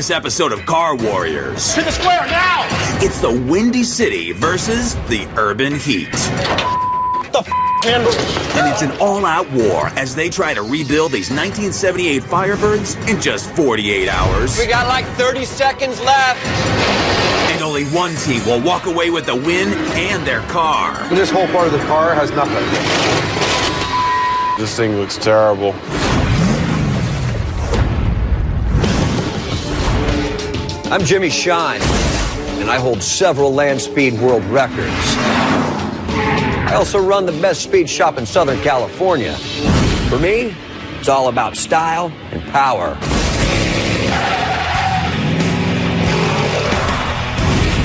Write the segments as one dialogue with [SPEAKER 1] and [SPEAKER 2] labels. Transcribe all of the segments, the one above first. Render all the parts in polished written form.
[SPEAKER 1] this episode of Car Warriors.
[SPEAKER 2] To the square, now!
[SPEAKER 1] It's the Windy City versus the urban heat. And it's an all-out war as they try to rebuild these 1978 Firebirds in just 48 hours.
[SPEAKER 3] We got like 30 seconds left.
[SPEAKER 1] And only one team will walk away with the win and their car.
[SPEAKER 4] This whole part of the car has nothing.
[SPEAKER 5] This thing looks terrible.
[SPEAKER 3] I'm Jimmy Shine, and I hold several land speed world records. I also run the best speed shop in Southern California. For me, it's all about style and power.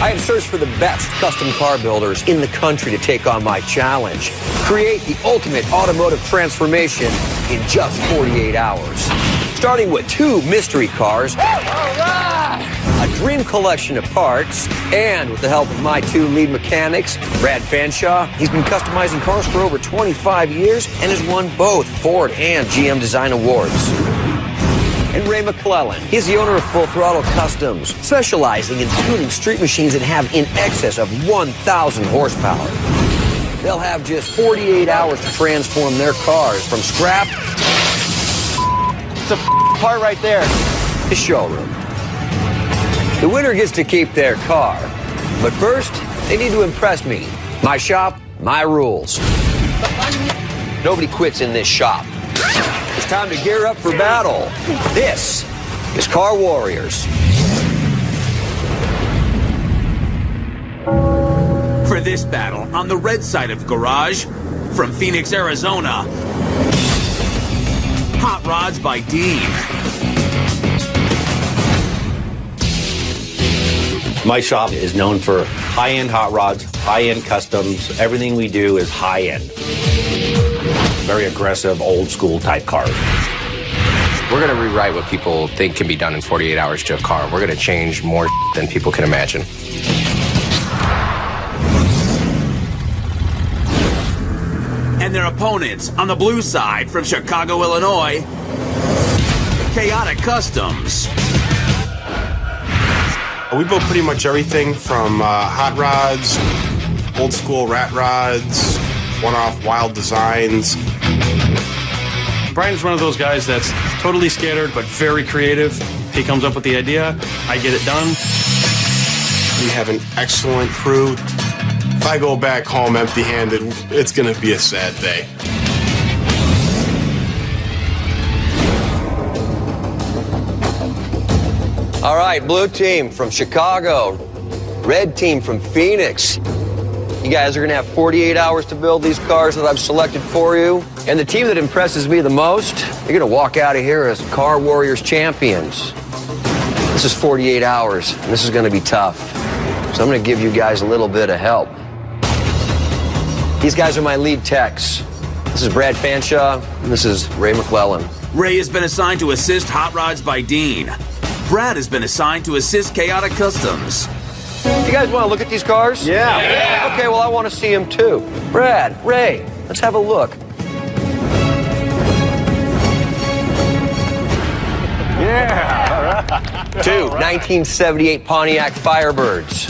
[SPEAKER 3] I have searched for the best custom car builders in the country to take on my challenge. Create the ultimate automotive transformation in just 48 hours. Starting with 2 mystery cars. All right! A dream collection of parts, and with the help of my 2 lead mechanics, Brad Fanshaw, he's been customizing cars for over 25 years and has won both Ford and GM Design Awards. And Ray McClellan, he's the owner of Full Throttle Customs, specializing in tuning street machines that have in excess of 1,000 horsepower. They'll have just 48 hours to transform their cars from scrap.
[SPEAKER 2] It's a part right there.
[SPEAKER 3] The showroom. The winner gets to keep their car. But first, they need to impress me. My shop, my rules. Nobody quits in this shop. It's time to gear up for battle. This is Car Warriors.
[SPEAKER 1] For this battle, on the red side of garage, from Phoenix, Arizona, Hot Rods by Dean.
[SPEAKER 6] My shop is known for high-end hot rods, high-end customs. Everything we do is high-end. Very aggressive, old-school type cars.
[SPEAKER 7] We're going to rewrite what people think can be done in 48 hours to a car. We're going to change more than people can imagine.
[SPEAKER 1] And their opponents on the blue side from Chicago, Illinois, Chaotic Customs.
[SPEAKER 5] We build pretty much everything from hot rods, old school rat rods, one-off wild designs.
[SPEAKER 8] Brian's one of those guys that's totally scattered but very creative. He comes up with the idea, I get it done.
[SPEAKER 5] We have an excellent crew. If I go back home empty-handed, it's going to be a sad day.
[SPEAKER 3] All right, blue team from Chicago, red team from Phoenix. You guys are going to have 48 hours to build these cars that I've selected for you. And the team that impresses me the most, you're going to walk out of here as Car Warriors champions. This is 48 hours, and this is going to be tough. So I'm going to give you guys a little bit of help. These guys are my lead techs. This is Brad Fanshaw, and this is Ray McClellan.
[SPEAKER 1] Ray has been assigned to assist Hot Rods by Dean. Brad has been assigned to assist Chaotic Customs.
[SPEAKER 3] You guys want to look at these cars?
[SPEAKER 2] Yeah.
[SPEAKER 3] Okay, well, I want to see them too. Brad, Ray, let's have a look.
[SPEAKER 2] Yeah.
[SPEAKER 3] 2 1978 Pontiac Firebirds.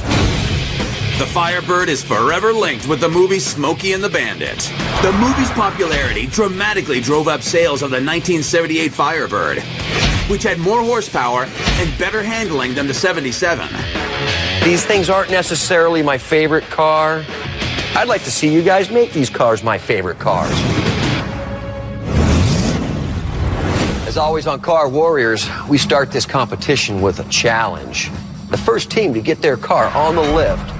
[SPEAKER 1] The Firebird is forever linked with the movie Smokey and the Bandit. The movie's popularity dramatically drove up sales of the 1978 Firebird, which had more horsepower and better handling than the 77.
[SPEAKER 3] These things aren't necessarily my favorite car. I'd like to see you guys make these cars my favorite cars. As always on Car Warriors, we start this competition with a challenge. The first team to get their car on the lift,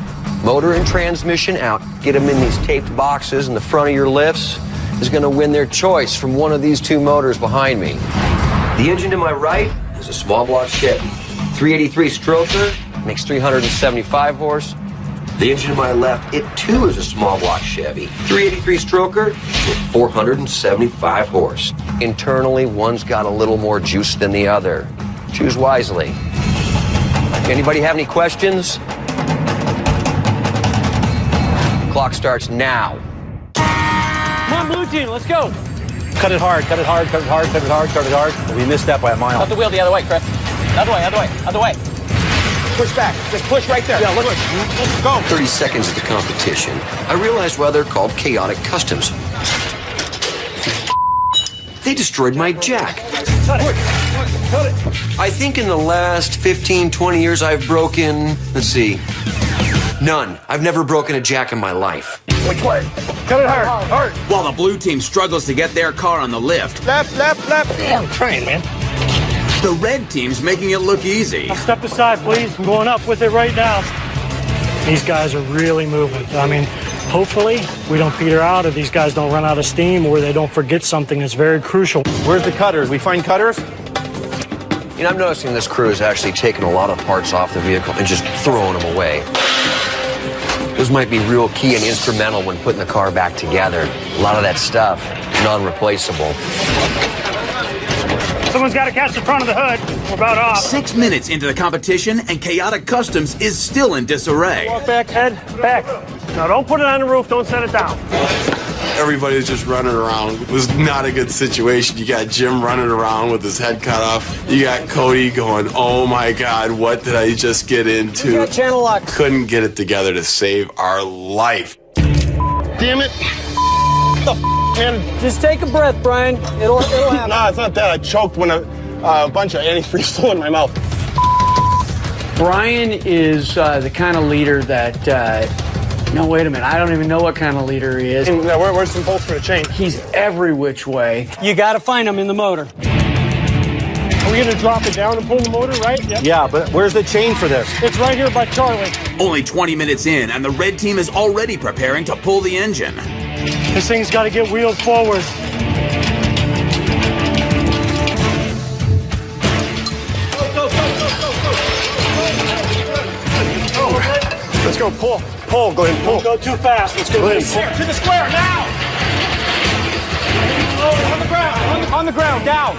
[SPEAKER 3] motor and transmission out, get them in these taped boxes in the front of your lifts, is going to win their choice from one of these 2 motors behind me. The engine to my right is a small block Chevy. 383 stroker, makes 375 horse. The engine to my left, it too is a small block Chevy. 383 stroker with 475 horse. Internally, one's got a little more juice than the other. Choose wisely. Anybody have any questions? Clock starts now.
[SPEAKER 2] Come on, blue team, let's go. Cut it hard, cut it hard, cut it hard, cut it hard, cut it hard. We missed that by a mile.
[SPEAKER 9] Cut the wheel the other way, Chris.
[SPEAKER 2] Other way. Push back. Just push right there. Yeah, let's go.
[SPEAKER 3] 30 seconds of the competition, I realized why they're called chaotic customs. They destroyed my jack.
[SPEAKER 2] Cut it.
[SPEAKER 3] I think in the last 15, 20 years I've broken, let's see, none. I've never broken a jack in my life.
[SPEAKER 2] Which way? Cut it hard.
[SPEAKER 1] While the blue team struggles to get their car on the lift,
[SPEAKER 2] Left. Yeah, I'm trying, man.
[SPEAKER 1] the red team's making it look easy.
[SPEAKER 9] Step aside, please. I'm going up with it right now. These guys are really moving. I mean, hopefully we don't peter out, or these guys don't run out of steam, or they don't forget something that's very crucial.
[SPEAKER 2] Where's the cutters? We find cutters?
[SPEAKER 3] You know, I'm noticing this crew is actually taking a lot of parts off the vehicle and just throwing them away. Those might be real key and instrumental when putting the car back together. A lot of that stuff, non-replaceable.
[SPEAKER 9] Someone's got to catch the front of the hood. We're about off.
[SPEAKER 1] 6 minutes into the competition, and Chaotic Customs is still in disarray.
[SPEAKER 9] Walk back, head back. Now, don't put it on the roof. Don't set it down.
[SPEAKER 5] Everybody's just running around. It was not a good situation. You got Jim running around with his head cut off. You got Cody going, oh my God, what did I just get into?
[SPEAKER 2] You got channel lock.
[SPEAKER 5] Couldn't get it together to save our life.
[SPEAKER 2] Damn it. Man.
[SPEAKER 9] Just take a breath, Brian. It'll happen.
[SPEAKER 2] No, it's not that. I choked when a bunch of antifreeze flew in my mouth.
[SPEAKER 10] Brian is the kind of leader that... No, wait a minute. I don't even know what kind of leader he is.
[SPEAKER 2] Where's some bolts for the chain?
[SPEAKER 10] He's every which way.
[SPEAKER 9] You got to find them in the motor. Are we going to drop it down and pull the motor, right? Yep.
[SPEAKER 2] Yeah, but where's the chain for this?
[SPEAKER 9] It's right here by Charlie.
[SPEAKER 1] Only 20 minutes in, and the red team is already preparing to pull the engine.
[SPEAKER 9] This thing's got to get wheeled forward.
[SPEAKER 2] Let's go, pull. Pull, go ahead, pull.
[SPEAKER 9] Don't go too fast. Let's go.
[SPEAKER 2] To the square, now! On the ground, on the ground, down.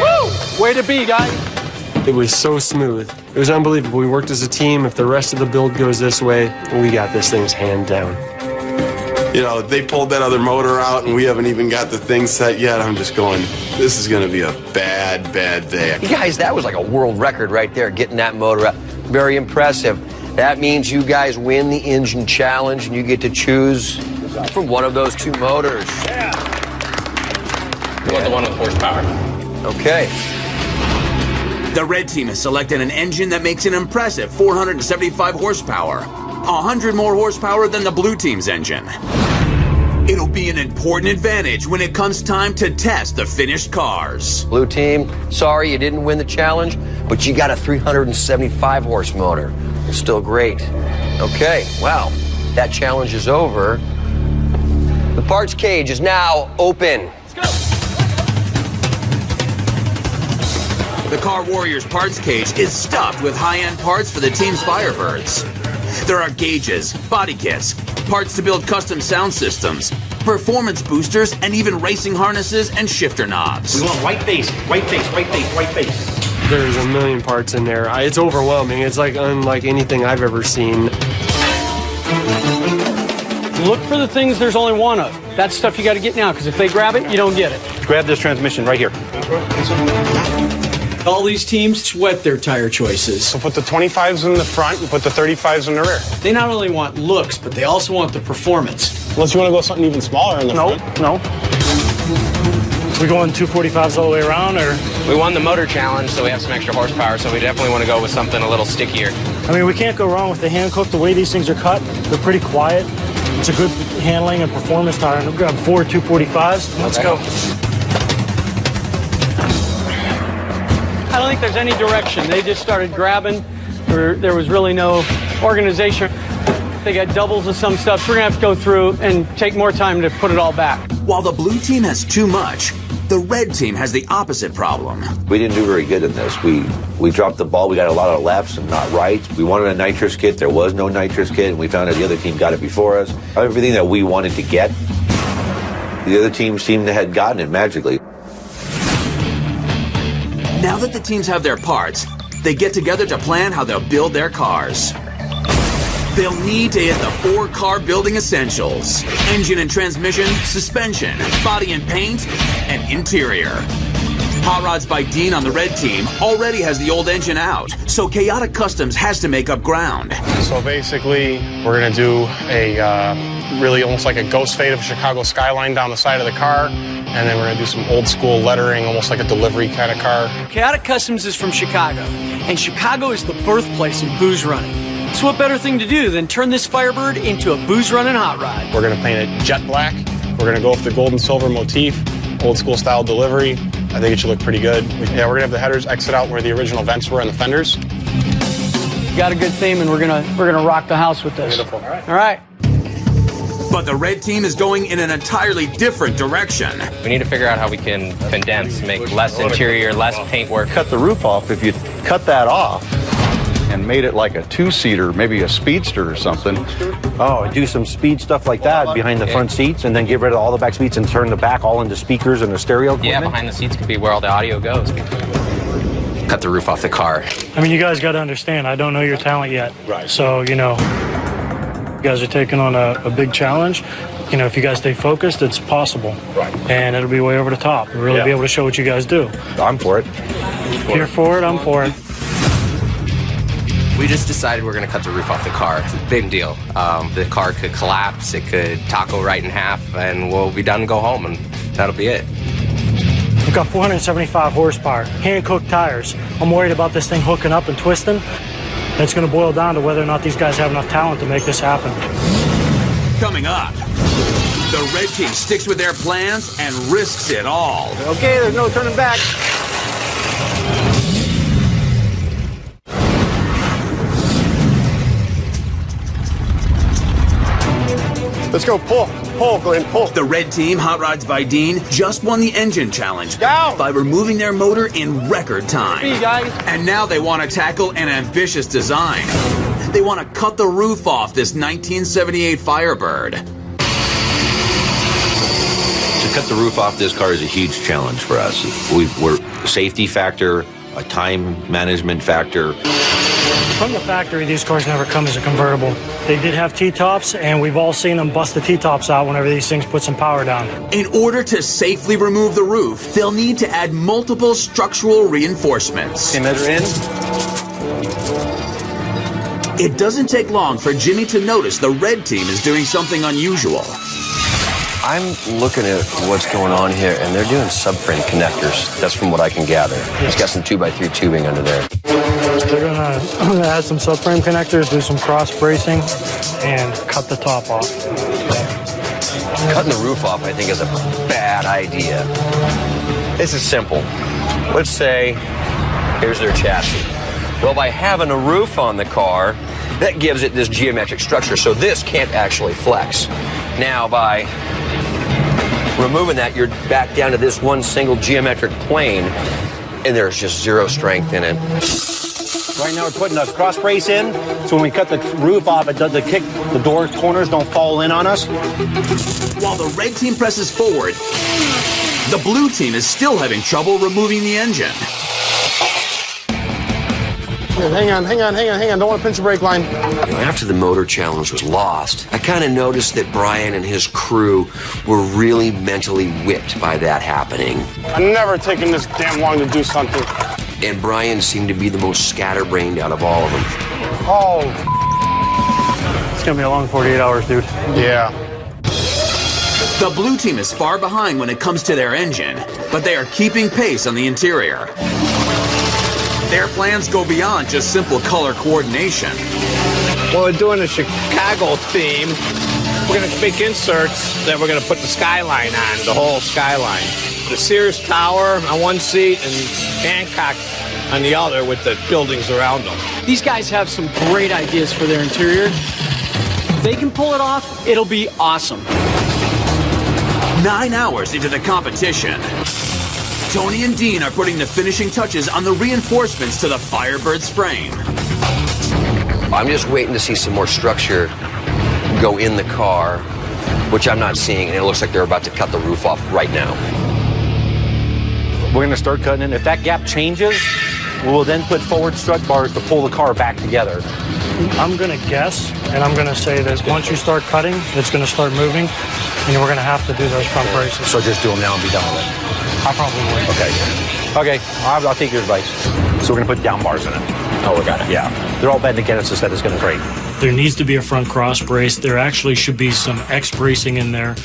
[SPEAKER 2] Woo!
[SPEAKER 10] Way to be, guys.
[SPEAKER 11] It was so smooth. It was unbelievable. We worked as a team. If the rest of the build goes this way, we got this thing's hand down.
[SPEAKER 5] You know, they pulled that other motor out and we haven't even got the thing set yet. I'm just going, this is going to be a bad day.
[SPEAKER 3] You guys, that was like a world record right there, getting that motor out. Very impressive. That means you guys win the engine challenge and you get to choose from one of those two motors.
[SPEAKER 7] Yeah. You want the one with horsepower.
[SPEAKER 3] Okay.
[SPEAKER 1] The red team has selected an engine that makes an impressive 475 horsepower, 100 more horsepower than the blue team's engine. It'll be an important advantage when it comes time to test the finished cars.
[SPEAKER 3] Blue team, sorry you didn't win the challenge, but you got a 375 horse motor. It's still great. Okay, well, that challenge is over. The parts cage is now open.
[SPEAKER 1] The Car Warriors parts cage is stuffed with high-end parts for the team's Firebirds. There are gauges, body kits, parts to build custom sound systems, performance boosters, and even racing harnesses and shifter knobs.
[SPEAKER 6] We want white face.
[SPEAKER 11] There's a million parts in there. It's overwhelming. It's like unlike anything I've ever seen.
[SPEAKER 10] Look for the things there's only one of. That's stuff you got to get now, because if they grab it, you don't get it.
[SPEAKER 2] Grab this transmission right here.
[SPEAKER 10] All these teams sweat their tire choices.
[SPEAKER 2] So put the 25s in the front and put the 35s in the rear.
[SPEAKER 10] They not only want looks, but they also want the performance.
[SPEAKER 2] Unless you want to go something even smaller in the front.
[SPEAKER 9] No. We going 245s all the way around, or?
[SPEAKER 7] We won the motor challenge, so we have some extra horsepower, so we definitely want to go with something a little stickier.
[SPEAKER 9] I mean, we can't go wrong with the Hankook. The way these things are cut, they're pretty quiet. It's a good handling and performance tire. And we've got 4 245s. Let's go.
[SPEAKER 10] I don't think there's any direction. They just started grabbing. There was really no organization. They got doubles of some stuff. So we're going to have to go through and take more time to put it all back.
[SPEAKER 1] While the blue team has too much, the red team has the opposite problem.
[SPEAKER 6] We didn't do very good in this. We dropped the ball. We got a lot of lefts and not rights. We wanted a nitrous kit. There was no nitrous kit, and we found out the other team got it before us. Everything that we wanted to get, the other team seemed to have gotten it magically.
[SPEAKER 1] Now that the teams have their parts, they get together to plan how they'll build their cars. They'll need to hit the 4 car building essentials: engine and transmission, suspension, body and paint, and interior. Hot Rods by Dean on the red team already has the old engine out, so Chaotic Customs has to make up ground.
[SPEAKER 8] So basically, we're going to do a really almost like a ghost fade of Chicago skyline down the side of the car, and then we're going to do some old school lettering, almost like a delivery kind of car.
[SPEAKER 10] Chaotic Customs is from Chicago, and Chicago is the birthplace of booze running. So what better thing to do than turn this Firebird into a booze running hot rod?
[SPEAKER 8] We're going to paint it jet black. We're going to go with the gold and silver motif, old school style delivery. I think it should look pretty good. Yeah, we're going to have the headers exit out where the original vents were and the fenders.
[SPEAKER 10] Got a good theme, and we're gonna rock the house with this.
[SPEAKER 8] Beautiful.
[SPEAKER 10] All right.
[SPEAKER 1] But the red team is going in an entirely different direction.
[SPEAKER 7] We need to figure out how we can condense, make less interior, less paint work.
[SPEAKER 12] Cut the roof off. If you cut that off and made it like a two-seater, maybe a speedster or something.
[SPEAKER 2] Oh, do some speed stuff like that behind the front seats, and then get rid of all the back seats and turn the back all into speakers and a stereo equipment?
[SPEAKER 7] Yeah, behind the seats could be where all the audio goes. Cut the roof off the car.
[SPEAKER 9] I mean, you guys got to understand, I don't know your talent yet.
[SPEAKER 8] Right.
[SPEAKER 9] So, you know, you guys are taking on a big challenge. You know, if you guys stay focused, it's possible.
[SPEAKER 8] Right.
[SPEAKER 9] And it'll be way over the top. We'll really be able to show what you guys do.
[SPEAKER 2] I'm for it.
[SPEAKER 9] Here for it, I'm for it.
[SPEAKER 7] We just decided we're going to cut the roof off the car. It's a big deal. The car could collapse, it could taco right in half, and we'll be done and go home, and that'll be it.
[SPEAKER 9] We've got 475 horsepower, Hankook tires. I'm worried about this thing hooking up and twisting. It's going to boil down to whether or not these guys have enough talent to make this happen.
[SPEAKER 1] Coming up, the red team sticks with their plans and risks it all.
[SPEAKER 2] Okay, there's no turning back.
[SPEAKER 8] Let's go, pull, Glenn, pull.
[SPEAKER 1] The red team, Hot Rods by Dean, just won the engine challenge by removing their motor in record time.
[SPEAKER 10] Hey, guys.
[SPEAKER 1] And now they want to tackle an ambitious design. They want to cut the roof off this 1978 Firebird.
[SPEAKER 6] To cut the roof off this car is a huge challenge for us. We're safety factor, a time management factor.
[SPEAKER 9] From the factory, these cars never come as a convertible. They did have T-tops, and we've all seen them bust the T-tops out whenever these things put some power down.
[SPEAKER 1] In order to safely remove the roof, they'll need to add multiple structural reinforcements.
[SPEAKER 2] Emitter in.
[SPEAKER 1] It doesn't take long for Jimmy to notice the red team is doing something unusual.
[SPEAKER 3] I'm looking at what's going on here, and they're doing subframe connectors. That's from what I can gather. It's got some 2x3 tubing under there.
[SPEAKER 9] They're gonna add some subframe connectors, do some cross bracing, and cut the top off.
[SPEAKER 3] Cutting the roof off, I think, is a bad idea. This is simple. Let's say, here's their chassis. Well, by having a roof on the car, that gives it this geometric structure, so this can't actually flex. Now, by removing that, you're back down to this one single geometric plane, and there's just zero strength in it.
[SPEAKER 2] Right now we're putting a cross brace in, so when we cut the roof off, it does the door corners don't fall in on us.
[SPEAKER 1] While the red team presses forward, the blue team is still having trouble removing the engine.
[SPEAKER 8] Hang on. Don't want to pinch the brake line.
[SPEAKER 3] You know, after the motor challenge was lost, I kind of noticed that Brian and his crew were really mentally whipped by that happening.
[SPEAKER 8] I've never taken this damn long to do something.
[SPEAKER 3] And Brian seemed to be the most scatterbrained out of all of them.
[SPEAKER 8] Oh.
[SPEAKER 9] It's gonna be a long 48 hours, dude.
[SPEAKER 8] Yeah.
[SPEAKER 1] The blue team is far behind when it comes to their engine, but they are keeping pace on the interior. Their plans go beyond just simple color coordination.
[SPEAKER 13] Well, we're doing a Chicago theme. We're going to make inserts that we're going to put the skyline on, the whole skyline. The Sears Tower on one seat and Hankook on the other with the buildings around them.
[SPEAKER 10] These guys have some great ideas for their interior. If they can pull it off, it'll be awesome.
[SPEAKER 1] 9 hours into the competition, Tony and Dean are putting the finishing touches on the reinforcements to the Firebird's frame.
[SPEAKER 3] I'm just waiting to see some more structure go in the car, which I'm not seeing, and it looks like they're about to cut the roof off right now.
[SPEAKER 2] We're going to start cutting it. If that gap changes, we will then put forward strut bars to pull the car back together.
[SPEAKER 9] I'm going to guess, and I'm going to say that once you start cutting, it's going to start moving, and we're going to have to do those front braces.
[SPEAKER 2] So just do them now and be done with it.
[SPEAKER 9] I probably would.
[SPEAKER 3] Okay.
[SPEAKER 2] Okay, I'll take your advice. So we're going to put down bars in it.
[SPEAKER 3] Oh, we got it.
[SPEAKER 2] Yeah. They're all bent against us that it's going to break.
[SPEAKER 9] There needs to be a front cross brace. There actually should be some X bracing in there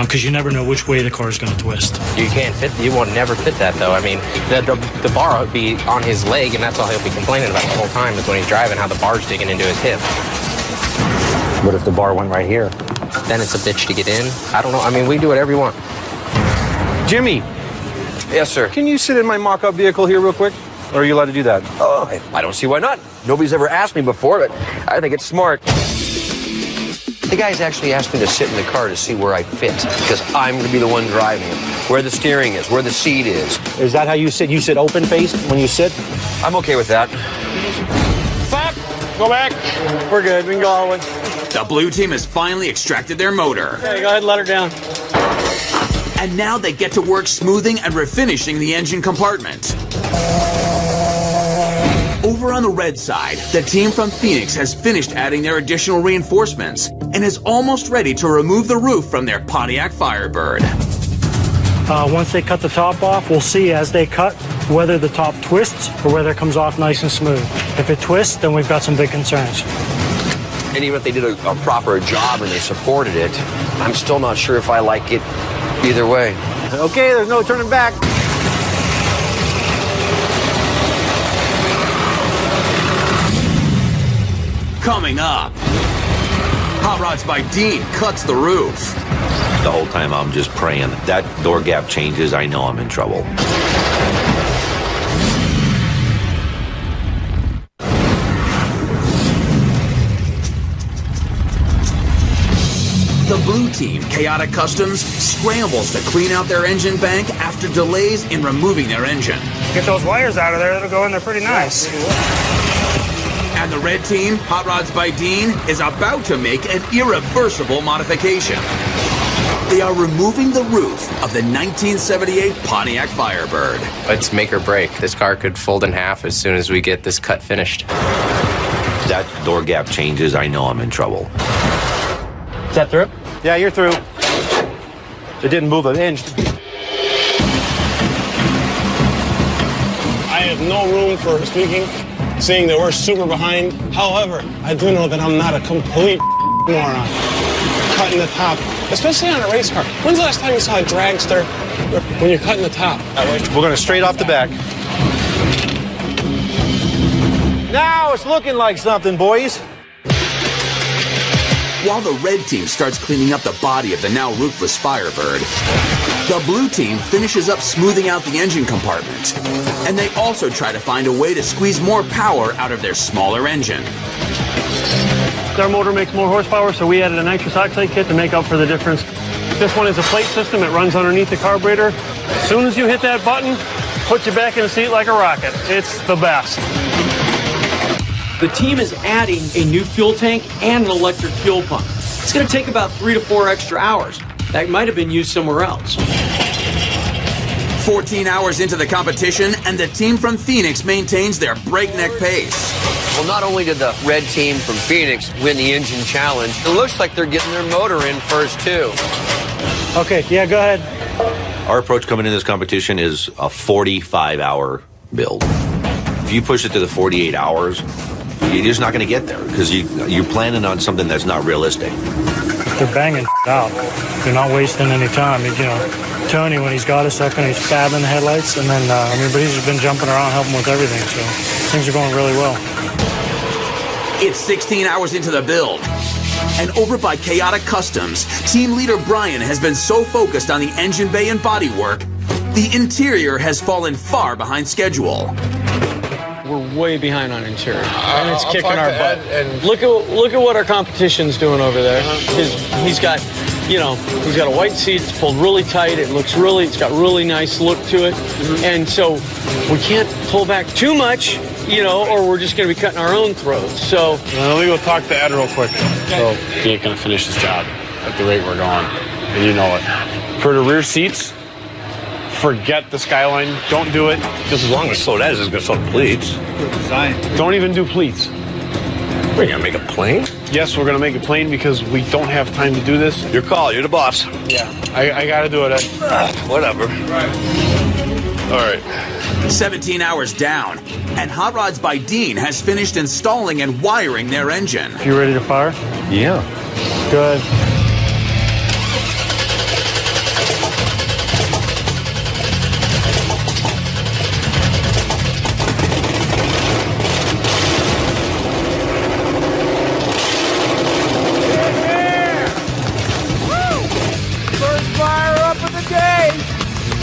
[SPEAKER 9] because you never know which way the car is going to twist.
[SPEAKER 7] You can't fit. You won't never fit that though. I mean, the bar would be on his leg, and that's all he'll be complaining about the whole time is when he's driving how the bar's digging into his hip.
[SPEAKER 2] What if the bar went right here?
[SPEAKER 7] Then it's a bitch to get in. I don't know. I mean, we do whatever you want.
[SPEAKER 2] Jimmy.
[SPEAKER 3] Yes, sir.
[SPEAKER 2] Can you sit in my mock-up vehicle here real quick? Or are you allowed to do that?
[SPEAKER 3] I don't see why not. Nobody's ever asked me before, but I think it's smart. The guys actually asked me to sit in the car to see where I fit, because I'm going to be the one driving it, where the steering is, where the seat is.
[SPEAKER 2] Is that how you sit? You sit open-faced when you sit?
[SPEAKER 3] I'm okay with that.
[SPEAKER 8] Stop! Go back. We're good. We can go all the way.
[SPEAKER 1] The blue team has finally extracted their motor.
[SPEAKER 10] Okay, go ahead and let her down.
[SPEAKER 1] And now they get to work smoothing and refinishing the engine compartment. Over on the red side, the team from Phoenix has finished adding their additional reinforcements and is almost ready to remove the roof from their Pontiac Firebird.
[SPEAKER 9] Once they cut the top off, we'll see as they cut whether the top twists or whether it comes off nice and smooth. If it twists, then we've got some big concerns.
[SPEAKER 3] And even if they did a proper job and they supported it, I'm still not sure if I like it either way.
[SPEAKER 2] Okay, there's no turning back.
[SPEAKER 1] Coming up, Hot Rods by Dean cuts the roof.
[SPEAKER 6] The whole time I'm just praying that door gap changes, I know I'm in trouble.
[SPEAKER 1] The blue team, Chaotic Customs, scrambles to clean out their engine bank after delays in removing their engine.
[SPEAKER 9] Get those wires out of there, that'll go in there pretty nice.
[SPEAKER 1] And the red team, Hot Rods by Dean, is about to make an irreversible modification. They are removing the roof of the 1978 Pontiac Firebird.
[SPEAKER 7] It's make or break. This car could fold in half as soon as we get this cut finished.
[SPEAKER 6] That door gap changes, I know I'm in trouble.
[SPEAKER 2] Is that through? Yeah, you're through. It didn't move an inch.
[SPEAKER 8] I have no room for speaking, seeing that we're super behind. However, I do know that I'm not a complete moron. Cutting the top, especially on a race car. When's the last time you saw a dragster when you're cutting the top?
[SPEAKER 2] We're going to straight off the back. Now it's looking like something, boys.
[SPEAKER 1] While the red team starts cleaning up the body of the now roofless Firebird, the blue team finishes up smoothing out the engine compartment. And they also try to find a way to squeeze more power out of their smaller engine.
[SPEAKER 10] Our motor makes more horsepower, so we added a nitrous oxide kit to make up for the difference. This one is a plate system. It runs underneath the carburetor. As soon as you hit that button, puts you back in the seat like a rocket. It's the best.
[SPEAKER 14] The team is adding a new fuel tank and an electric fuel pump. It's going to take about 3 to 4 extra hours. That might have been used somewhere else.
[SPEAKER 1] 14 hours into the competition, and the team from Phoenix maintains their breakneck pace.
[SPEAKER 3] Well, not only did the red team from Phoenix win the engine challenge, it looks like they're getting their motor in first, too.
[SPEAKER 9] Okay, yeah, go ahead.
[SPEAKER 6] Our approach coming into this competition is a 45-hour build. If you push it to the 48 hours, you're just not going to get there because you're planning on something that's not realistic.
[SPEAKER 9] They're banging out. They're not wasting any time. You know, Tony, when he's got a second, he's fabbing the headlights, and then, but he's just been jumping around, helping with everything, so things are going really well.
[SPEAKER 1] It's 16 hours into the build. And over by Chaotic Customs, team leader Brian has been so focused on the engine bay and bodywork, the interior has fallen far behind schedule.
[SPEAKER 10] We're way behind on interior, and it's kicking our butt. And look at what our competition's doing over there. He's got a white seat. It's pulled really tight. It's got really nice look to it. And so we can't pull back too much, or we're just going to be cutting our own throats. So
[SPEAKER 8] let me go talk to Ed real quick. So he ain't going to finish his job at the rate we're going, and you know it. For the rear seats, forget the Skyline. Don't do it.
[SPEAKER 3] Just as long as so that is, it's going to sell pleats.
[SPEAKER 8] Don't even do pleats.
[SPEAKER 3] We're going to make a plane?
[SPEAKER 8] Yes, we're going to make a plane because we don't have time to do this.
[SPEAKER 3] Your call. You're the boss.
[SPEAKER 8] Yeah, I got to do it, Ed.
[SPEAKER 3] Whatever.
[SPEAKER 5] All right.
[SPEAKER 1] 17 hours down, and Hot Rods by Dean has finished installing and wiring their engine.
[SPEAKER 9] You ready to fire?
[SPEAKER 12] Yeah.
[SPEAKER 9] Good.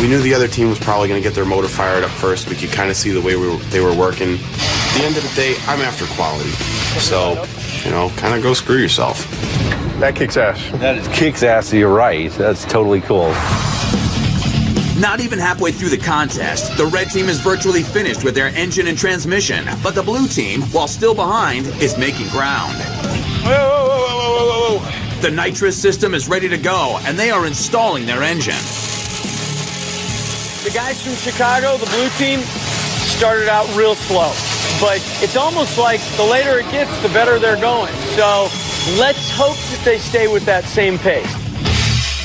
[SPEAKER 5] We knew the other team was probably going to get their motor fired up first. We could kind of see the way they were working. At the end of the day, I'm after quality. So, kind of go screw yourself.
[SPEAKER 12] That kicks ass.
[SPEAKER 6] That is kicks ass, you're right. That's totally cool.
[SPEAKER 1] Not even halfway through the contest, the red team is virtually finished with their engine and transmission, but the blue team, while still behind, is making ground.
[SPEAKER 5] Whoa.
[SPEAKER 1] The nitrous system is ready to go, and they are installing their engine.
[SPEAKER 10] The guys from Chicago, the blue team, started out real slow. But it's almost like the later it gets, the better they're going. So let's hope that they stay with that same pace.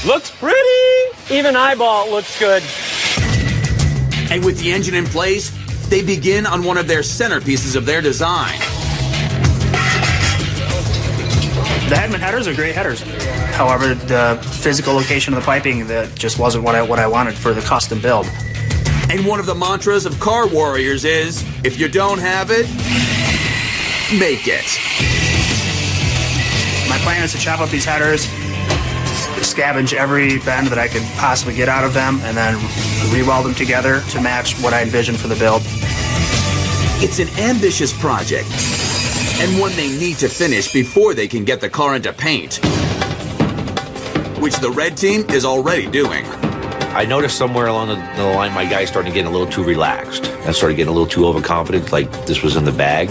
[SPEAKER 10] Looks pretty! Even eyeball, it looks good.
[SPEAKER 1] And with the engine in place, they begin on one of their centerpieces of their design.
[SPEAKER 15] The Hedman headers are great headers. However, the physical location of the piping, that just wasn't what I wanted for the custom build.
[SPEAKER 1] And one of the mantras of car warriors is, if you don't have it, make it.
[SPEAKER 15] My plan is to chop up these headers, scavenge every bend that I could possibly get out of them, and then re-weld them together to match what I envisioned for the build.
[SPEAKER 1] It's an ambitious project, and one they need to finish before they can get the car into paint, which the red team is already doing.
[SPEAKER 6] I noticed somewhere along the line my guy started getting a little too relaxed and started getting a little too overconfident, like this was in the bag.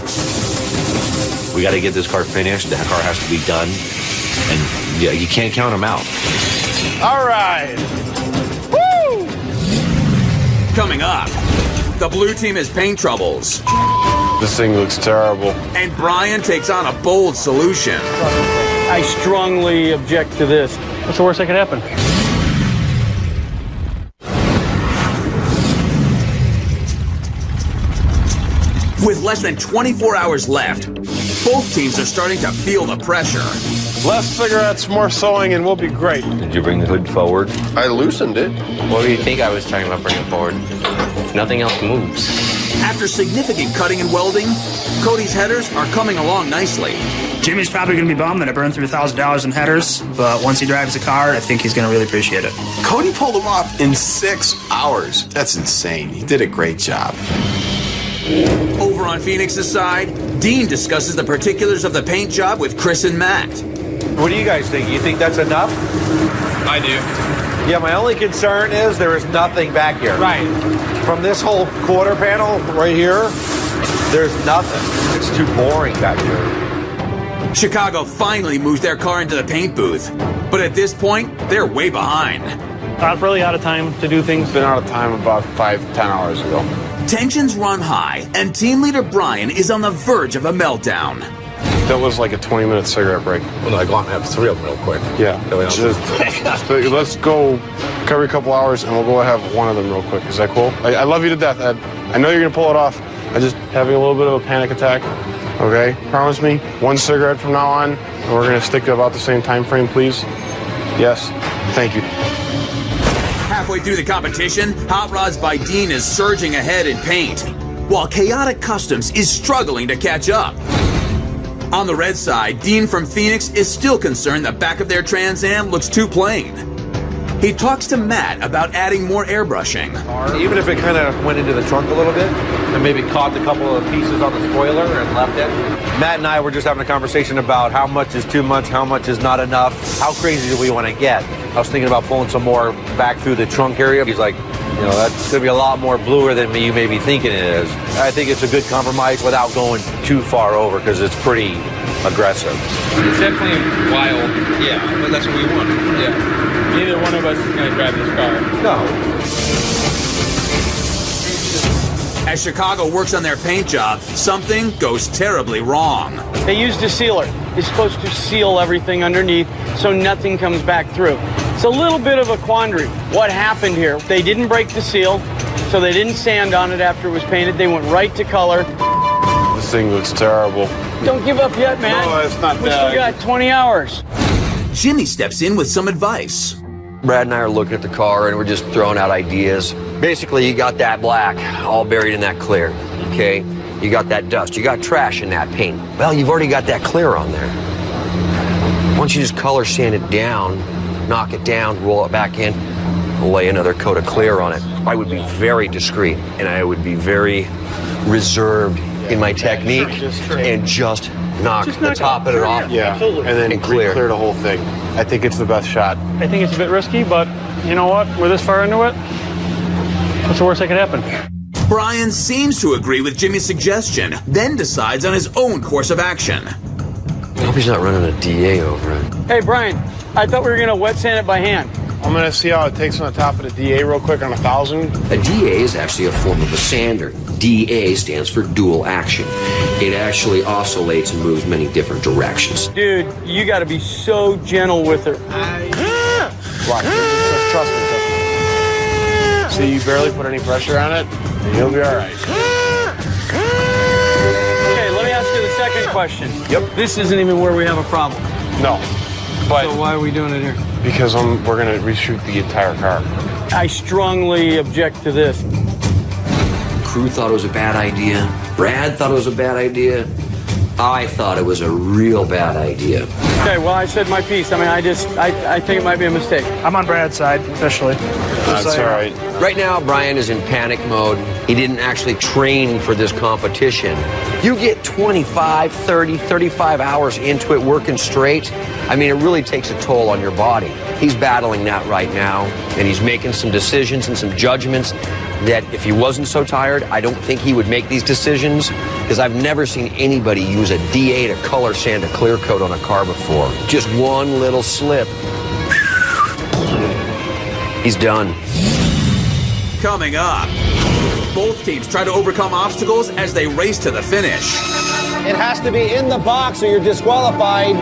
[SPEAKER 6] We got to get this car finished. The car has to be done, and yeah, you can't count him out.
[SPEAKER 5] All right. Woo!
[SPEAKER 1] Coming up, the blue team has paint troubles.
[SPEAKER 5] This thing looks terrible.
[SPEAKER 1] And Brian takes on a bold solution.
[SPEAKER 10] I strongly object to this.
[SPEAKER 9] What's the worst that could happen?
[SPEAKER 1] With less than 24 hours left, both teams are starting to feel the pressure.
[SPEAKER 5] Less cigarettes, more sewing, and we'll be great.
[SPEAKER 6] Did you bring the hood forward?
[SPEAKER 4] I loosened it.
[SPEAKER 7] What do you think I was talking about bringing forward? Nothing else moves.
[SPEAKER 1] After significant cutting and welding, Cody's headers are coming along nicely.
[SPEAKER 15] Jimmy's probably going to be bummed that I burned through $1,000 in headers, but once he drives the car, I think he's going to really appreciate it.
[SPEAKER 5] Cody pulled them off in 6 hours. That's insane. He did a great job.
[SPEAKER 1] Over on Phoenix's side, Dean discusses the particulars of the paint job with Chris and Matt.
[SPEAKER 6] What do you guys think? You think that's enough?
[SPEAKER 13] I do.
[SPEAKER 6] Yeah, my only concern is there is nothing back here.
[SPEAKER 13] Right.
[SPEAKER 6] From this whole quarter panel right here, there's nothing. It's too boring back here.
[SPEAKER 1] Chicago finally moves their car into the paint booth, but at this point, they're way behind.
[SPEAKER 9] Not really out of time to do things.
[SPEAKER 5] Been out of time about 5-10 hours ago.
[SPEAKER 1] Tensions run high, and team leader Brian is on the verge of a meltdown.
[SPEAKER 5] That was like a 20-minute cigarette break.
[SPEAKER 4] Well, I go out and have 3 of them real quick.
[SPEAKER 5] Yeah. Let's go every couple hours, and we'll go have one of them real quick. Is that cool? I love you to death, Ed. I know you're going to pull it off. I'm just having a little bit of a panic attack. Okay? Promise me 1 cigarette from now on, and we're going to stick to about the same time frame, please? Yes. Thank you.
[SPEAKER 1] Halfway through the competition, Hot Rods by Dean is surging ahead in paint, while Chaotic Customs is struggling to catch up. On the red side, Dean from Phoenix is still concerned the back of their Trans Am looks too plain. He talks to Matt about adding more airbrushing.
[SPEAKER 6] Even if it kind of went into the trunk a little bit and maybe caught a couple of pieces on the spoiler and left it. Matt and I were just having a conversation about how much is too much, how much is not enough, how crazy do we want to get. I was thinking about pulling some more back through the trunk area. He's like, that's going to be a lot more bluer than you may be thinking it is. I think it's a good compromise without going too far over because it's pretty aggressive.
[SPEAKER 13] It's definitely wild. Yeah, but that's what we want. Yeah. Neither one of us is going to drive this car.
[SPEAKER 6] No.
[SPEAKER 1] As Chicago works on their paint job, something goes terribly wrong.
[SPEAKER 10] They used a sealer. It's supposed to seal everything underneath so nothing comes back through. It's a little bit of a quandary. What happened here? They didn't break the seal, so they didn't sand on it after it was painted. They went right to color.
[SPEAKER 5] This thing looks terrible.
[SPEAKER 10] Don't give up yet, man.
[SPEAKER 5] No, it's not
[SPEAKER 10] We still got 20 hours.
[SPEAKER 1] Jimmy steps in with some advice.
[SPEAKER 3] Brad and I are looking at the car and we're just throwing out ideas. Basically, you got that black all buried in that clear, okay? You got that dust, you got trash in that paint. Well, you've already got that clear on there. Why don't you just color sand it down, knock it down, roll it back in, and lay another coat of clear on it. I would be very discreet and I would be very reserved in my technique and just knock the top of it off.
[SPEAKER 5] Yeah,
[SPEAKER 10] Absolutely.
[SPEAKER 5] and then
[SPEAKER 3] clear
[SPEAKER 5] clear the whole thing. I think it's the best shot.
[SPEAKER 9] I think it's a bit risky, but you know what? We're this far into it. What's the worst that could happen?
[SPEAKER 1] Brian seems to agree with Jimmy's suggestion, then decides on his own course of action.
[SPEAKER 3] I hope he's not running a DA over it.
[SPEAKER 10] Hey, Brian, I thought we were going to wet sand it by hand.
[SPEAKER 5] I'm gonna see how it takes on the top of the DA real quick on 1,000.
[SPEAKER 3] A DA is actually a form of a sander. DA stands for dual action. It actually oscillates and moves many different directions.
[SPEAKER 10] Dude, you got to be so gentle with her.
[SPEAKER 5] Watch, just trust me. See, you barely put any pressure on it, and you'll be all right.
[SPEAKER 10] Okay, let me ask you the second question.
[SPEAKER 5] Yep.
[SPEAKER 10] This isn't even where we have a problem.
[SPEAKER 5] No, but
[SPEAKER 10] So why are we doing it here?
[SPEAKER 5] because we're gonna reshoot the entire car.
[SPEAKER 10] I strongly object to this.
[SPEAKER 3] The crew thought it was a bad idea. Brad thought it was a bad idea. I thought it was a real bad idea.
[SPEAKER 10] Okay, well, I said my piece. I mean, I think it might be a mistake.
[SPEAKER 15] I'm on Brad's side, officially.
[SPEAKER 5] That's all right.
[SPEAKER 3] Right now, Brian is in panic mode. He didn't actually train for this competition. You get 25, 30, 35 hours into it working straight. I mean, it really takes a toll on your body. He's battling that right now, and he's making some decisions and some judgments that if he wasn't so tired, I don't think he would make these decisions, because I've never seen anybody use a DA to color sand a clear coat on a car before. Just one little slip. He's done.
[SPEAKER 1] Coming up, both teams try to overcome obstacles as they race to the finish.
[SPEAKER 2] It has to be in the box or you're disqualified.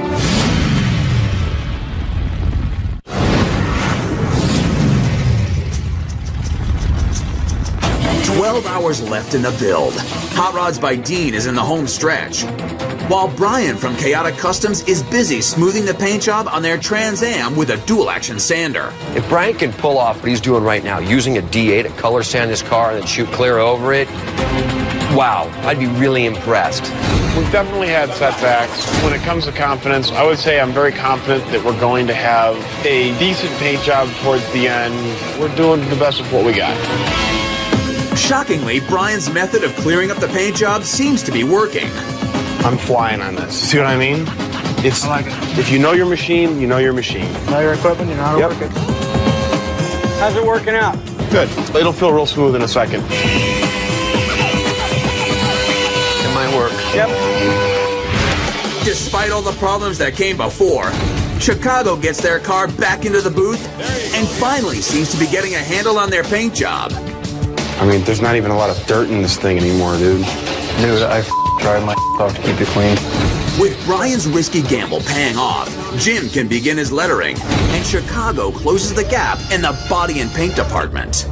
[SPEAKER 1] 12 hours left in the build. Hot Rods by Dean is in the home stretch, while Brian from Chaotic Customs is busy smoothing the paint job on their Trans Am with a dual-action sander.
[SPEAKER 3] If Brian can pull off what he's doing right now, using a DA to color sand his car and then shoot clear over it, wow, I'd be really impressed.
[SPEAKER 5] We've definitely had setbacks. When it comes to confidence, I would say I'm very confident that we're going to have a decent paint job towards the end. We're doing the best with what we got.
[SPEAKER 1] Shockingly, Brian's method of clearing up the paint job seems to be working.
[SPEAKER 5] I'm flying on this. See what I mean? It's
[SPEAKER 15] I like it.
[SPEAKER 5] If you know your machine, you know your machine.
[SPEAKER 15] Know your equipment, you know how to work it.
[SPEAKER 10] How's it working out?
[SPEAKER 5] Good. It'll feel real smooth in a second.
[SPEAKER 3] It might work.
[SPEAKER 10] Yep.
[SPEAKER 1] Despite all the problems that came before, Chicago gets their car back into the booth and finally seems to be getting a handle on their paint job.
[SPEAKER 5] I mean, there's not even a lot of dirt in this thing anymore, dude.
[SPEAKER 12] Dude, I tried my off to keep it clean.
[SPEAKER 1] With Brian's risky gamble paying off, Jim can begin his lettering, and Chicago closes the gap in the body and paint department.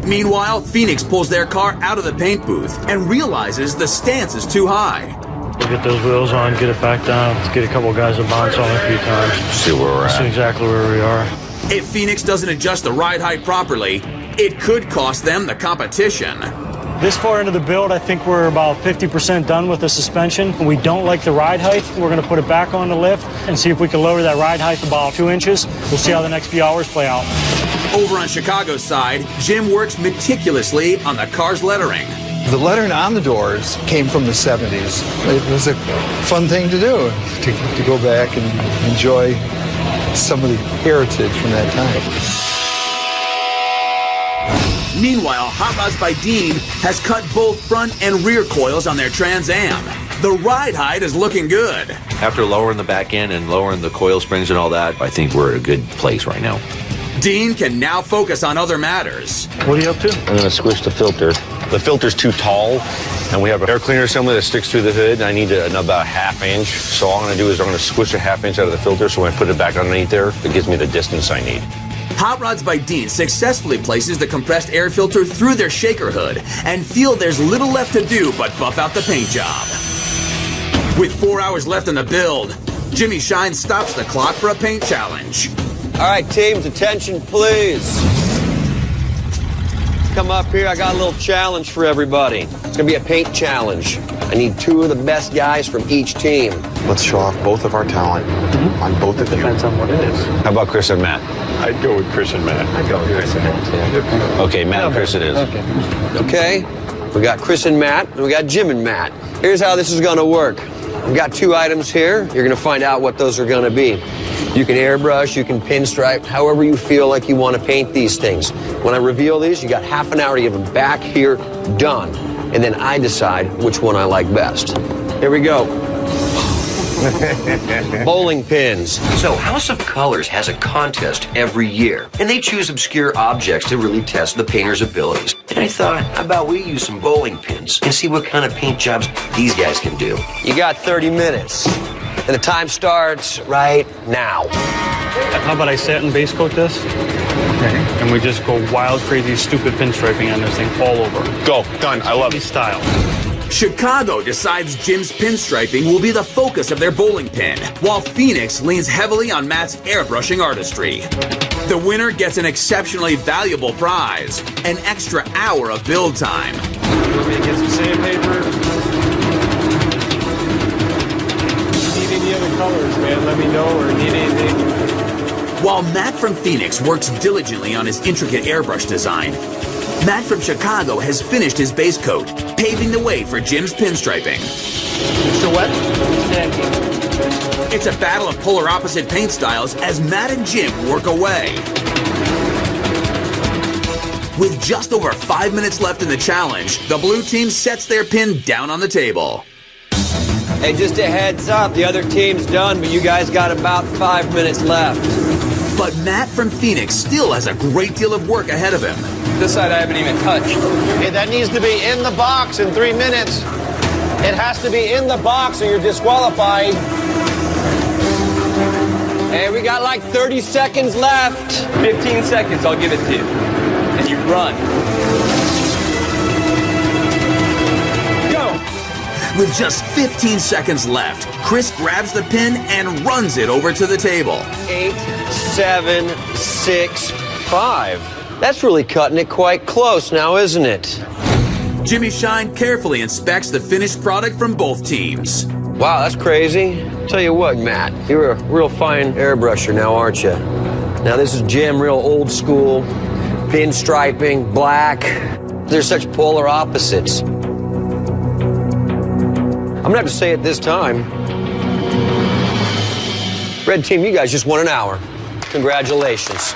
[SPEAKER 1] Meanwhile, Phoenix pulls their car out of the paint booth and realizes the stance is too high.
[SPEAKER 9] We'll get those wheels on, get it back down. Let's get a couple guys to bounce on a few times.
[SPEAKER 6] See where we're
[SPEAKER 9] See
[SPEAKER 6] at.
[SPEAKER 9] exactly where we are.
[SPEAKER 1] If Phoenix doesn't adjust the ride height properly, it could cost them the competition.
[SPEAKER 9] This far into the build, I think we're about 50% done with the suspension. We don't like the ride height. We're going to put it back on the lift and see if we can lower that ride height about 2 inches. We'll see how the next few hours play out.
[SPEAKER 1] Over on Chicago's side, Jim works meticulously on the car's lettering.
[SPEAKER 16] The lettering on the doors came from the 70s. It was a fun thing to do, to go back and enjoy some of the heritage from that time.
[SPEAKER 1] Meanwhile, Hot Rods by Dean has cut both front and rear coils on their Trans Am. The ride height is looking good.
[SPEAKER 6] After lowering the back end and lowering the coil springs and all that, I think we're at a good place right now.
[SPEAKER 1] Dean can now focus on other matters.
[SPEAKER 9] What are you up to?
[SPEAKER 12] I'm going to squish the filter.
[SPEAKER 2] The filter's too tall, and we have an air cleaner assembly that sticks through the hood. I need about a half inch. So all I'm going to do is I'm going to squish a half inch out of the filter, so when I put it back underneath there, it gives me the distance I need.
[SPEAKER 1] Hot Rods by Dean successfully places the compressed air filter through their shaker hood and feel there's little left to do but buff out the paint job. With 4 hours left in the build, Jimmy Shine stops the clock for a paint challenge.
[SPEAKER 3] All right, teams, attention, please. Come up here. I got a little challenge for everybody. It's going to be a paint challenge. I need 2 of the best guys from each team.
[SPEAKER 5] Let's show off both of our talent on both of you.
[SPEAKER 2] Depends on what it is. How about Chris and Matt?
[SPEAKER 4] I'd go with Chris and Matt.
[SPEAKER 2] I'd go with Chris and Matt, yeah. Okay, Matt and Chris it is.
[SPEAKER 3] Okay, we got Chris and Matt, and we got Jim and Matt. Here's how this is going to work. We've got 2 items here. You're going to find out what those are going to be. You can airbrush, you can pinstripe, however you feel like you want to paint these things. When I reveal these, you got half an hour to get them back here done. And then I decide which one I like best. Here we go. Bowling pins.
[SPEAKER 17] So House of Colors has a contest every year, and they choose obscure objects to really test the painter's abilities. And I thought, how about we use some bowling pins and see what kind of paint jobs these guys can do.
[SPEAKER 3] You got 30 minutes, and the time starts right now.
[SPEAKER 2] How about I set and base coat this? Okay. And we just go wild, crazy, stupid pinstriping on this thing all over.
[SPEAKER 5] Go. Done. I love it.
[SPEAKER 2] Style.
[SPEAKER 1] Chicago decides Jim's pinstriping will be the focus of their bowling pin, while Phoenix leans heavily on Matt's airbrushing artistry. The winner gets an exceptionally valuable prize, an extra hour of build time.
[SPEAKER 11] Want me to get some sandpaper? Need any other colors, man? Let me know, or need anything.
[SPEAKER 1] While Matt from Phoenix works diligently on his intricate airbrush design, Matt from Chicago has finished his base coat, paving the way for Jim's pinstriping.
[SPEAKER 2] Still wet?
[SPEAKER 1] It's a battle of polar opposite paint styles as Matt and Jim work away. With just over 5 minutes left in the challenge, the blue team sets their pin down on the table.
[SPEAKER 3] Hey, just a heads up, the other team's done, but you guys got about 5 minutes left.
[SPEAKER 1] But Matt from Phoenix still has a great deal of work ahead of him.
[SPEAKER 7] This side I haven't even touched.
[SPEAKER 13] Okay, that needs to be in the box in 3 minutes. It has to be in the box or you're disqualified.
[SPEAKER 3] Hey, we got like 30 seconds left.
[SPEAKER 7] 15 seconds, I'll give it to you. And you run.
[SPEAKER 1] Go! With just 15 seconds left, Chris grabs the pin and runs it over to the table.
[SPEAKER 3] 8, 7, 6, 5. That's really cutting it quite close now, isn't it?
[SPEAKER 1] Jimmy Shine carefully inspects the finished product from both teams.
[SPEAKER 3] Wow, that's crazy. Tell you what, Matt, you're a real fine airbrusher now, aren't you? Now, this is Jim, real old school, pinstriping, black. They're such polar opposites. I'm gonna have to say it this time. Red team, you guys just won an hour. Congratulations.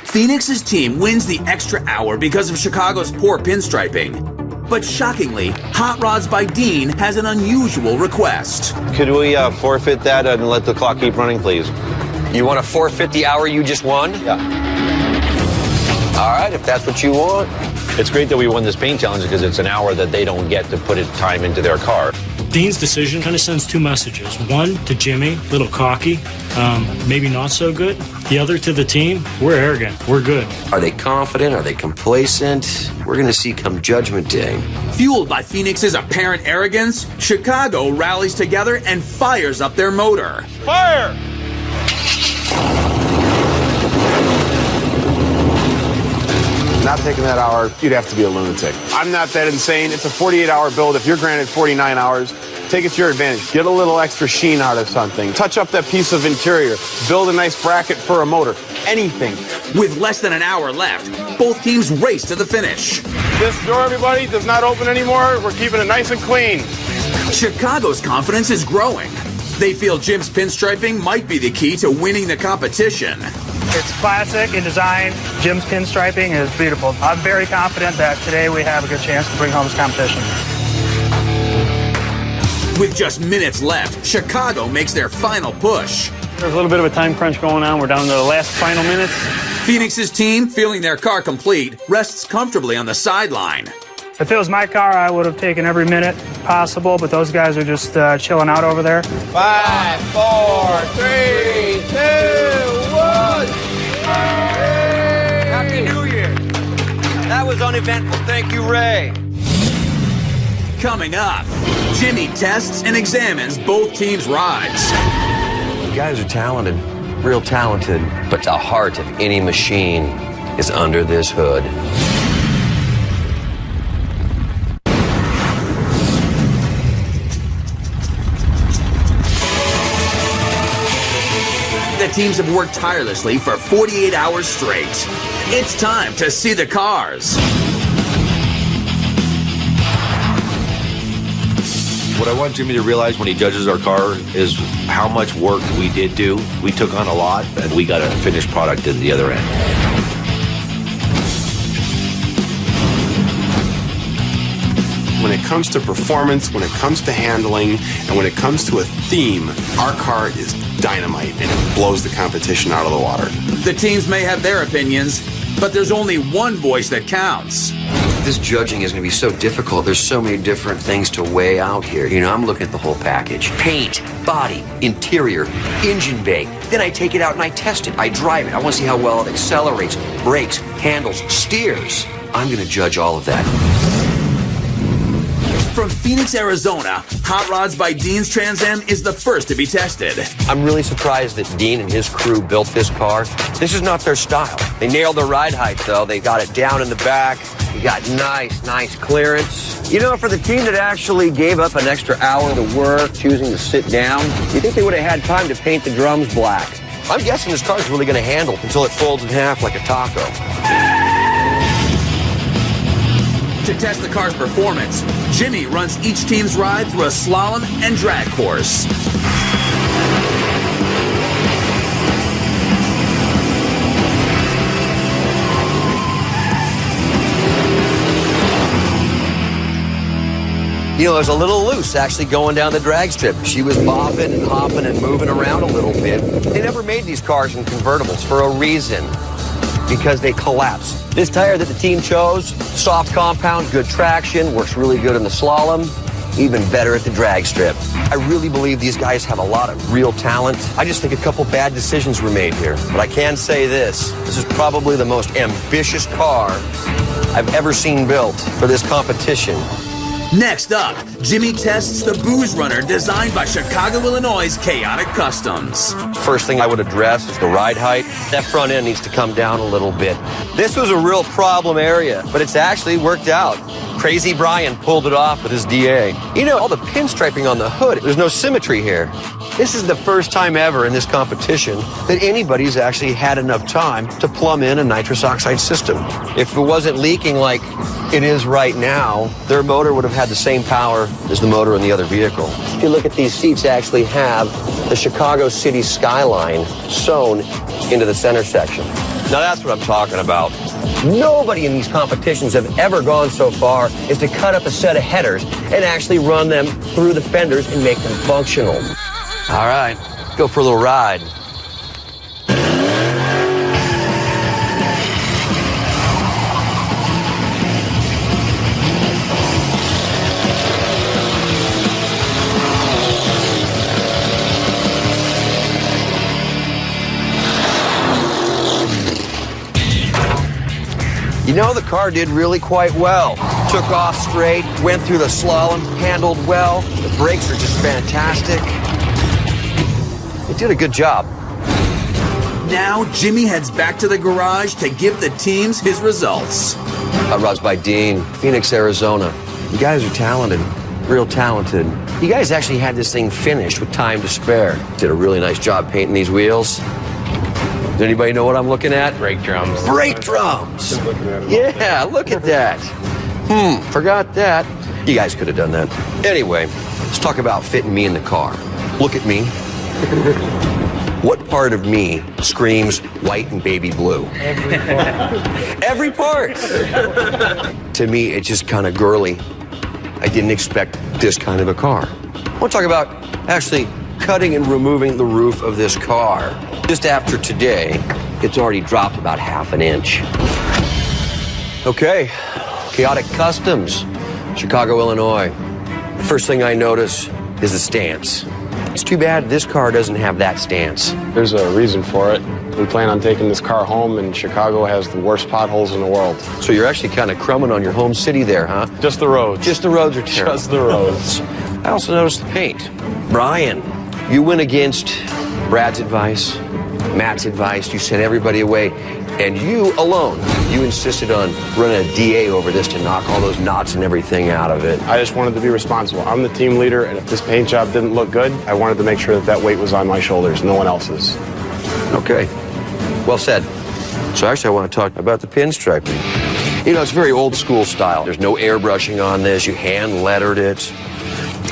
[SPEAKER 1] Phoenix's team wins the extra hour because of Chicago's poor pinstriping. But shockingly, Hot Rods by Dean has an unusual request.
[SPEAKER 2] Could we forfeit that and let the clock keep running, please?
[SPEAKER 3] You want to forfeit the hour you just won?
[SPEAKER 2] Yeah.
[SPEAKER 3] All right, if that's what you want.
[SPEAKER 2] It's great that we won this paint challenge because it's an hour that they don't get to put time into their car.
[SPEAKER 9] Dean's decision kind of sends 2 messages. One to Jimmy, a little cocky, maybe not so good. The other to the team, we're arrogant, we're good.
[SPEAKER 17] Are they confident? Are they complacent? We're going to see come Judgment Day.
[SPEAKER 1] Fueled by Phoenix's apparent arrogance, Chicago rallies together and fires up their motor.
[SPEAKER 5] Fire! Not taking that hour, you'd have to be a lunatic. I'm not that insane. It's a 48-hour build. If you're granted 49 hours, take it to your advantage. Get a little extra sheen out of something. Touch up that piece of interior. Build a nice bracket for a motor. Anything.
[SPEAKER 1] With less than an hour left, both teams race to the finish.
[SPEAKER 5] This door, everybody, does not open anymore. We're keeping it nice and clean.
[SPEAKER 1] Chicago's confidence is growing. They feel Jim's pinstriping might be the key to winning the competition.
[SPEAKER 15] It's classic in design. Jim's pinstriping is beautiful. I'm very confident that today we have a good chance to bring home this competition.
[SPEAKER 1] With just minutes left, Chicago makes their final push.
[SPEAKER 10] There's a little bit of a time crunch going on. We're down to the last final minutes.
[SPEAKER 1] Phoenix's team, feeling their car complete, rests comfortably on the sideline.
[SPEAKER 15] If it was my car, I would have taken every minute possible, but those guys are just chilling out over there.
[SPEAKER 13] 5, 4, 3, 2, 1.
[SPEAKER 3] Happy New Year. That was uneventful. Thank you, Ray.
[SPEAKER 1] Coming up, Jimmy tests and examines both teams' rides.
[SPEAKER 17] You guys are talented, real talented, but the heart of any machine is under this hood.
[SPEAKER 1] The teams have worked tirelessly for 48 hours straight. It's time to see the cars.
[SPEAKER 6] What I want Jimmy to realize when he judges our car is how much work we did do. We took on a lot, and we got a finished product at the other end.
[SPEAKER 5] When it comes to performance, when it comes to handling, and when it comes to a theme, our car is dynamite, and it blows the competition out of the water.
[SPEAKER 1] The teams may have their opinions, but there's only one voice that counts.
[SPEAKER 17] This judging is going to be so difficult. There's so many different things to weigh out here. You know, I'm looking at the whole package. Paint, body, interior, engine bay. Then I take it out and I test it. I drive it. I want to see how well it accelerates, brakes, handles, steers. I'm going to judge all of that.
[SPEAKER 1] From Phoenix, Arizona, Hot Rods by Dean's Trans Am is the first to be tested.
[SPEAKER 3] I'm really surprised that Dean and his crew built this car. This is not their style. They nailed their ride height, though. They got it down in the back. You got nice clearance. You know, for the team that actually gave up an extra hour to work, choosing to sit down, you think they would have had time to paint the drums black? I'm guessing this car's really going to handle until it folds in half like a taco.
[SPEAKER 1] To test the car's performance, Jimmy runs each team's ride through a slalom and drag course.
[SPEAKER 3] You know, there's a little loose actually going down the drag strip. She was bopping and hopping and moving around a little bit. They never made these cars in convertibles for a reason, because they collapse. This tire that the team chose, soft compound, good traction, works really good in the slalom, even better at the drag strip. I really believe these guys have a lot of real talent. I just think a couple bad decisions were made here. But I can say this is probably the most ambitious car I've ever seen built for this competition.
[SPEAKER 1] Next up, Jimmy tests the Booze Runner designed by Chicago, Illinois' Chaotic Customs.
[SPEAKER 3] First thing I would address is the ride height. That front end needs to come down a little bit. This was a real problem area, but it's actually worked out. Crazy Brian pulled it off with his DA. You know, all the pinstriping on the hood, there's no symmetry here. This is the first time ever in this competition that anybody's actually had enough time to plumb in a nitrous oxide system. If it wasn't leaking like it is right now, their motor would have had the same power as the motor in the other vehicle. If you look at these seats, actually have the Chicago city skyline sewn into the center section. Now that's what I'm talking about. Nobody in these competitions have ever gone so far as to cut up a set of headers and actually run them through the fenders and make them functional. All right, go for a little ride. You know, the car did really quite well. Took off straight, went through the slalom, handled well. The brakes are just fantastic. It did a good job.
[SPEAKER 1] Now, Jimmy heads back to the garage to give the teams his results.
[SPEAKER 3] Hot Rods by Dean, Phoenix, Arizona. You guys are talented, real talented. You guys actually had this thing finished with time to spare. Did a really nice job painting these wheels. Does anybody know what I'm looking at?
[SPEAKER 7] Brake drums.
[SPEAKER 3] Brake drums! Yeah, look at that. Forgot that. You guys could have done that. Anyway, let's talk about fitting me in the car. Look at me. What part of me screams white and baby blue? Every part. To me, it's just kind of girly. I didn't expect this kind of a car. I want to talk about actually cutting and removing the roof of this car. Just after today, it's already dropped about ½ an inch. Okay, Chaotic Customs, Chicago, Illinois. First thing I notice is the stance. It's too bad this car doesn't have that stance.
[SPEAKER 5] There's a reason for it. We plan on taking this car home, and Chicago has the worst potholes in the world.
[SPEAKER 3] So you're actually kind of crumbing on your home city there, huh?
[SPEAKER 5] Just the roads.
[SPEAKER 3] Just the roads are terrible.
[SPEAKER 5] Just the roads.
[SPEAKER 3] I also noticed the paint. Brian, you went against Brad's advice, Matt's advice. You sent everybody away. And you alone, you insisted on running a DA over this to knock all those knots and everything out of it.
[SPEAKER 5] I just wanted to be responsible. I'm the team leader, and if this paint job didn't look good, I wanted to make sure that that weight was on my shoulders, no one else's.
[SPEAKER 3] Okay, well said. So actually I want to talk about the pinstriping. You know, it's very old school style. There's no airbrushing on this. You hand lettered it.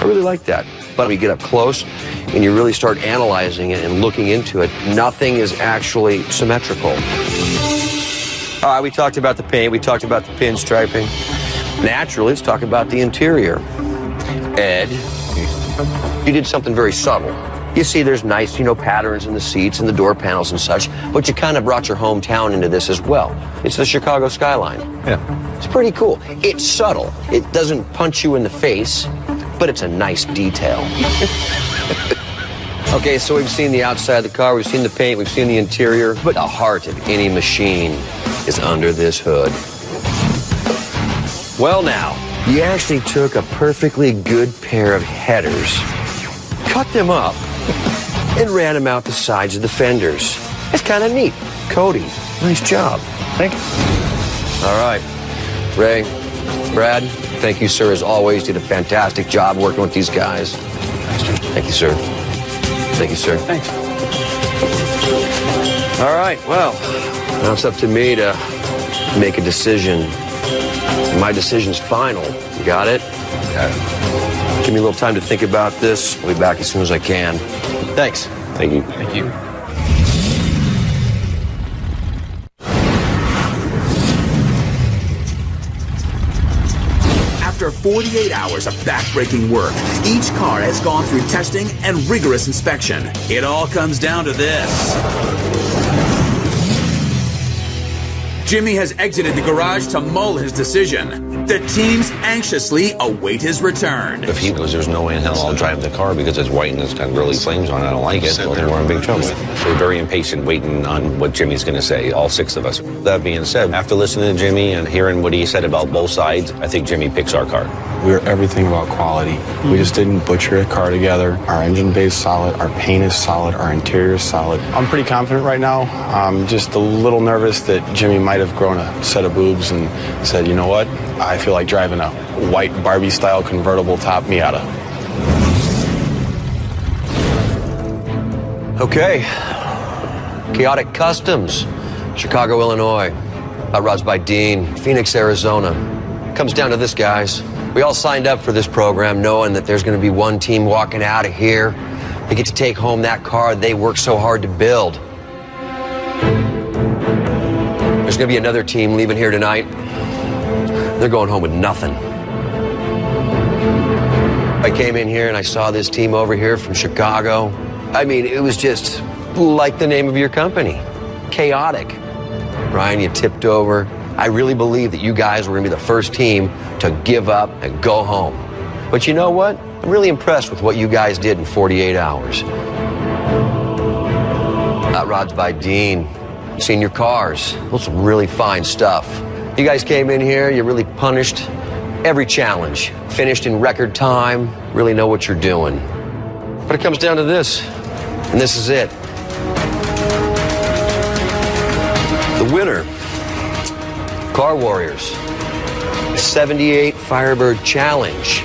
[SPEAKER 3] I really like that. But when you get up close and you really start analyzing it and looking into it, nothing is actually symmetrical. All right, we talked about the paint, we talked about the pinstriping. Naturally, let's talk about the interior. Ed, you did something very subtle. You see there's nice, patterns in the seats and the door panels and such, but you kind of brought your hometown into this as well. It's the Chicago skyline.
[SPEAKER 12] Yeah.
[SPEAKER 3] It's pretty cool. It's subtle. It doesn't punch you in the face, but it's a nice detail. Okay, so we've seen the outside of the car, we've seen the paint, we've seen the interior, but the heart of any machine is under this hood. Well now, you actually took a perfectly good pair of headers, cut them up, and ran them out the sides of the fenders. It's kind of neat. Cody, nice job.
[SPEAKER 12] Thank you.
[SPEAKER 3] All right, Ray, Brad, thank you, sir, as always. Did a fantastic job working with these guys. Thank you, sir. Thank you, sir.
[SPEAKER 10] Thanks.
[SPEAKER 3] All right, well, now it's up to me to make a decision. And my decision's final. You got it?
[SPEAKER 2] Got it.
[SPEAKER 3] Give me a little time to think about this. I'll be back as soon as I can. Thanks.
[SPEAKER 2] Thank you.
[SPEAKER 12] Thank you.
[SPEAKER 1] After 48 hours of backbreaking work, each car has gone through testing and rigorous inspection. It all comes down to this. Jimmy has exited the garage to mull his decision. The teams anxiously await his return.
[SPEAKER 2] If he goes, there's no way in hell I'll drive the car because it's white and it's got really flames on it. I don't like it. Well, then we're in big trouble. We're very impatient waiting on what Jimmy's going to say, all 6 of us. That being said, after listening to Jimmy and hearing what he said about both sides, I think Jimmy picks our car.
[SPEAKER 5] We're everything about quality. We just didn't butcher a car together. Our engine bay is solid, our paint is solid, our interior is solid. I'm pretty confident right now. I'm just a little nervous that Jimmy might have grown a set of boobs and said, you know what? I feel like driving a white Barbie-style convertible top Miata.
[SPEAKER 3] Okay. Chaotic Customs, Chicago, Illinois. Hot Rods by Dean, Phoenix, Arizona. Comes down to this, guys. We all signed up for this program knowing that there's going to be one team walking out of here. They get to take home that car they worked so hard to build. There's going to be another team leaving here tonight. They're going home with nothing. I came in here and I saw this team over here from Chicago. I mean, it was just like the name of your company, Chaotic. Brian, you tipped over. I really believe that you guys were going to be the first team to give up and go home. But you know what? I'm really impressed with what you guys did in 48 hours. Hot Rods by Dean. Seen your cars. Those some really fine stuff. You guys came in here, you really punished every challenge. Finished in record time, really know what you're doing. But it comes down to this, and this is it. The winner, Car Warriors, 78 Firebird Challenge.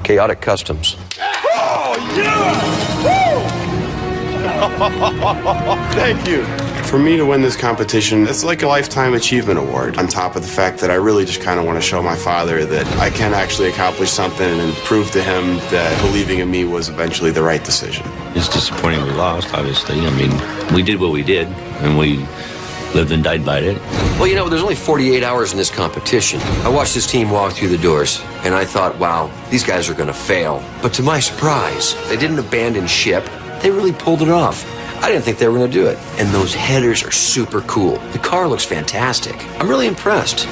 [SPEAKER 3] Chaotic Customs.
[SPEAKER 5] Oh, yeah! Woo! Thank you. For me to win this competition, it's like a Lifetime Achievement Award. On top of the fact that I really just kind of want to show my father that I can actually accomplish something and prove to him that believing in me was eventually the right decision.
[SPEAKER 2] It's disappointing we lost, obviously. I mean, we did what we did, and we
[SPEAKER 6] lived and died by it.
[SPEAKER 17] Well, you know, there's only 48 hours in this competition. I watched this team walk through the doors, and I thought, wow, these guys are going to fail. But to my surprise, they didn't abandon ship. They really pulled it off. I didn't think they were going to do it. And those headers are super cool. The car looks fantastic. I'm really impressed.